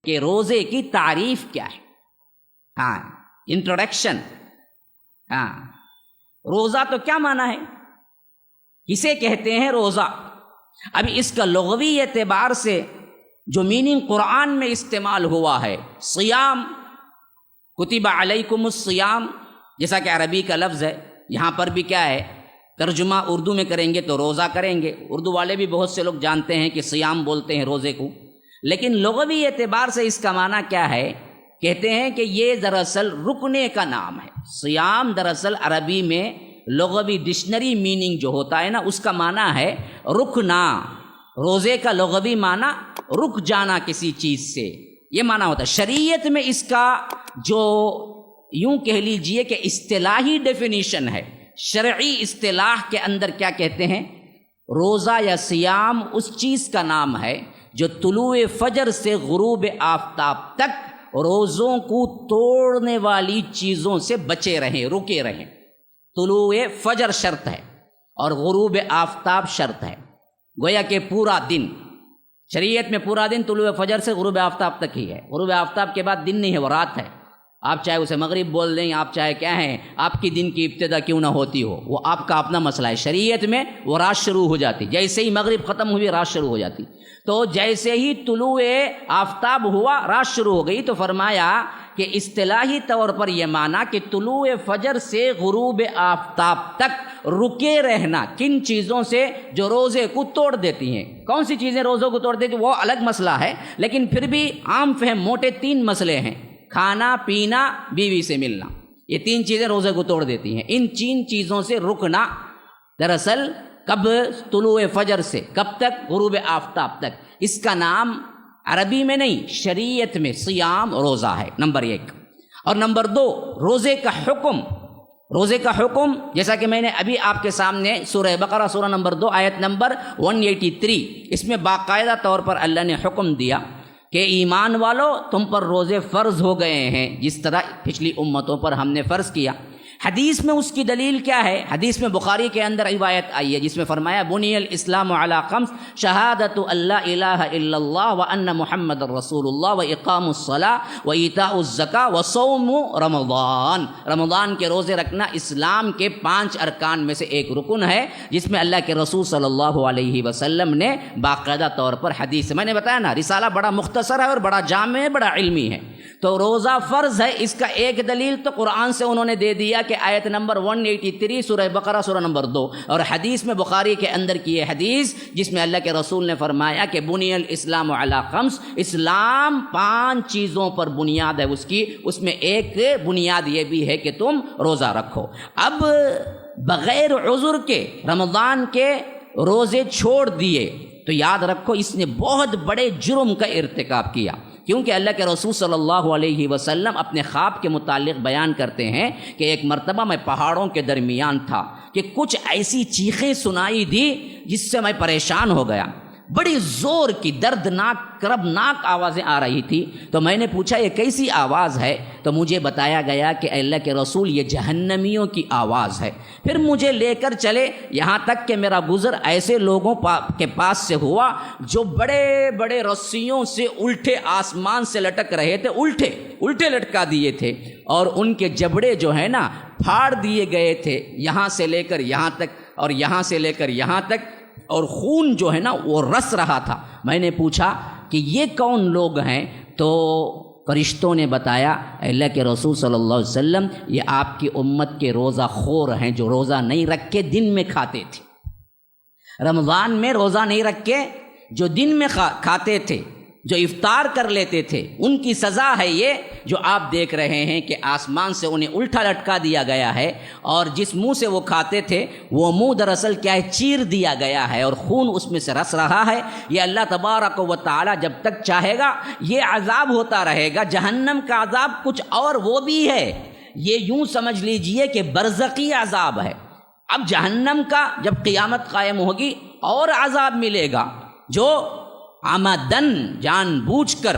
کہ روزے کی تعریف کیا ہے. ہاں انٹروڈکشن. ہاں روزہ تو کیا معنی ہے, کسے کہتے ہیں روزہ؟ ابھی اس کا لغوی اعتبار سے جو میننگ قرآن میں استعمال ہوا ہے, صیام, کتب علیکم الصیام, جیسا کہ عربی کا لفظ ہے, یہاں پر بھی کیا ہے, ترجمہ اردو میں کریں گے تو روزہ کریں گے. اردو والے بھی بہت سے لوگ جانتے ہیں کہ صیام بولتے ہیں روزے کو, لیکن لغوی اعتبار سے اس کا معنی کیا ہے؟ کہتے ہیں کہ یہ دراصل رکنے کا نام ہے. صیام دراصل عربی میں لغوی ڈکشنری میننگ جو ہوتا ہے نا, اس کا معنی ہے رکنا. روزے کا لغوی معنی رک جانا کسی چیز سے, یہ معنی ہوتا ہے. شریعت میں اس کا جو یوں کہہ لیجئے کہ اصطلاحی ڈیفینیشن ہے, شرعی اصطلاح کے اندر کیا کہتے ہیں, روزہ یا صیام اس چیز کا نام ہے جو طلوع فجر سے غروب آفتاب تک روزوں کو توڑنے والی چیزوں سے بچے رہیں, رکے رہیں. طلوع فجر شرط ہے اور غروب آفتاب شرط ہے. گویا کہ پورا دن, شریعت میں پورا دن طلوع فجر سے غروب آفتاب تک ہی ہے. غروب آفتاب کے بعد دن نہیں ہے, وہ رات ہے. آپ چاہے اسے مغرب بول دیں, آپ چاہے کیا ہیں, آپ کی دن کی ابتدا کیوں نہ ہوتی ہو, وہ آپ کا اپنا مسئلہ ہے. شریعت میں وہ رات شروع ہو جاتی, جیسے ہی مغرب ختم ہوئی رات شروع ہو جاتی. تو جیسے ہی طلوع آفتاب ہوا رات شروع ہو گئی. تو فرمایا کہ اصطلاحی طور پر یہ معنی کہ طلوع فجر سے غروب آفتاب تک رکے رہنا کن چیزوں سے جو روزے کو توڑ دیتی ہیں. کون سی چیزیں روزوں کو توڑ دیتی ہیں وہ الگ مسئلہ ہے, لیکن پھر بھی عام فہم موٹے 3 مسئلے ہیں. کھانا پینا, بیوی سے ملنا, یہ 3 چیزیں روزے کو توڑ دیتی ہیں. ان 3 چیزوں سے رکنا دراصل کب, طلوع فجر سے کب تک, غروب آفتاب تک. اس کا نام عربی میں نہیں, شریعت میں صیام روزہ ہے, نمبر 1. اور نمبر 2 روزے کا حکم. روزے کا حکم جیسا کہ میں نے ابھی آپ کے سامنے سورہ بقرہ سورہ نمبر 2 آیت نمبر 183, اس میں باقاعدہ طور پر اللہ نے حکم دیا کہ ایمان والو تم پر روزے فرض ہو گئے ہیں جس طرح پچھلی امتوں پر ہم نے فرض کیا. حدیث میں اس کی دلیل کیا ہے؟ حدیث میں بخاری کے اندر روایت آئی ہے جس میں فرمایا بنی الاسلام علی 5 شہادت اللہ الہ الا اللہ وان محمد رسول اللہ واقام الصلاۃ وایتاء الزکاۃ وصوم رمضان. رمضان کے روزے رکھنا اسلام کے 5 ارکان میں سے ایک رکن ہے جس میں اللہ کے رسول صلی اللہ علیہ وسلم نے باقاعدہ طور پر حدیث, میں نے بتایا نا رسالہ بڑا مختصر ہے اور بڑا جامع ہے, بڑا علمی ہے. تو روزہ فرض ہے, اس کا ایک دلیل تو قرآن سے انہوں نے دے دیا کہ آیت نمبر 183 سورہ بقرہ سورہ نمبر 2, اور حدیث میں بخاری کے اندر کی یہ حدیث جس میں اللہ کے رسول نے فرمایا کہ بنی الاسلام علی 5, اسلام 5 چیزوں پر بنیاد ہے اس کی, اس میں ایک بنیاد یہ بھی ہے کہ تم روزہ رکھو. اب بغیر عذر کے رمضان کے روزے چھوڑ دیے تو یاد رکھو اس نے بہت بڑے جرم کا ارتکاب کیا, کیونکہ اللہ کے رسول صلی اللہ علیہ وسلم اپنے خواب کے متعلق بیان کرتے ہیں کہ ایک مرتبہ میں پہاڑوں کے درمیان تھا کہ کچھ ایسی چیخیں سنائی دی جس سے میں پریشان ہو گیا. بڑی زور کی دردناک کربناک آوازیں آ رہی تھی. تو میں نے پوچھا یہ کیسی آواز ہے؟ تو مجھے بتایا گیا کہ اللہ کے رسول یہ جہنمیوں کی آواز ہے. پھر مجھے لے کر چلے یہاں تک کہ میرا گزر ایسے لوگوں کے پاس سے ہوا جو بڑے بڑے رسیوں سے الٹے آسمان سے لٹک رہے تھے, الٹے لٹکا دیے تھے, اور ان کے جبڑے جو ہے نا پھاڑ دیے گئے تھے, یہاں سے لے کر یہاں تک اور یہاں سے لے کر یہاں تک, اور خون جو ہے نا وہ رس رہا تھا. میں نے پوچھا کہ یہ کون لوگ ہیں؟ تو فرشتوں نے بتایا اللہ کے رسول صلی اللہ علیہ وسلم یہ آپ کی امت کے روزہ خور ہیں جو روزہ نہیں رکھ کے دن میں کھاتے تھے. رمضان میں روزہ نہیں رکھ کے جو دن میں کھاتے تھے, جو افطار کر لیتے تھے, ان کی سزا ہے یہ جو آپ دیکھ رہے ہیں کہ آسمان سے انہیں الٹا لٹکا دیا گیا ہے, اور جس منہ سے وہ کھاتے تھے وہ منہ دراصل کیا ہے, چیر دیا گیا ہے اور خون اس میں سے رس رہا ہے. یہ اللہ تبارک و تعالی جب تک چاہے گا یہ عذاب ہوتا رہے گا. جہنم کا عذاب کچھ اور وہ بھی ہے, یہ یوں سمجھ لیجئے کہ برزخی عذاب ہے. اب جہنم کا جب قیامت قائم ہوگی اور عذاب ملے گا جو عمدن جان بوجھ کر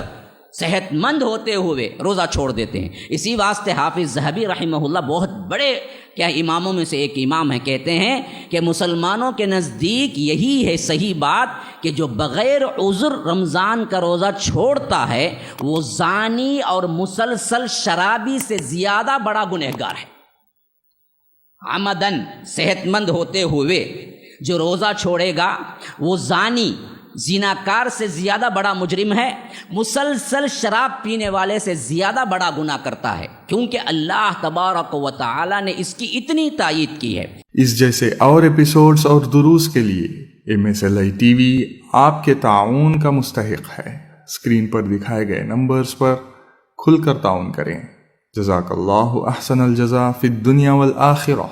صحت مند ہوتے ہوئے روزہ چھوڑ دیتے ہیں. اسی واسطے حافظ ذہبی رحمہ اللہ بہت بڑے اماموں میں سے ایک امام ہیں، کہتے ہیں کہ مسلمانوں کے نزدیک یہی ہے صحیح بات کہ جو بغیر عذر رمضان کا روزہ چھوڑتا ہے وہ زانی اور مسلسل شرابی سے زیادہ بڑا گنہگار ہے. عمدن صحت مند ہوتے ہوئے جو روزہ چھوڑے گا وہ زانی زیناکار سے زیادہ بڑا مجرم ہے، مسلسل شراب پینے والے سے زیادہ بڑا گناہ کرتا ہے، کیونکہ اللہ تبارک و تعالی نے اس کی اتنی تائید کی ہے. اس جیسے اور ایپیسوڈز اور دروس کے لیے MSLI TV آپ کے تعاون کا مستحق ہے. اسکرین پر دکھائے گئے نمبرز پر کھل کر تعاون کریں. جزاک اللہ احسن الجزا فی الدنیا والآخرہ.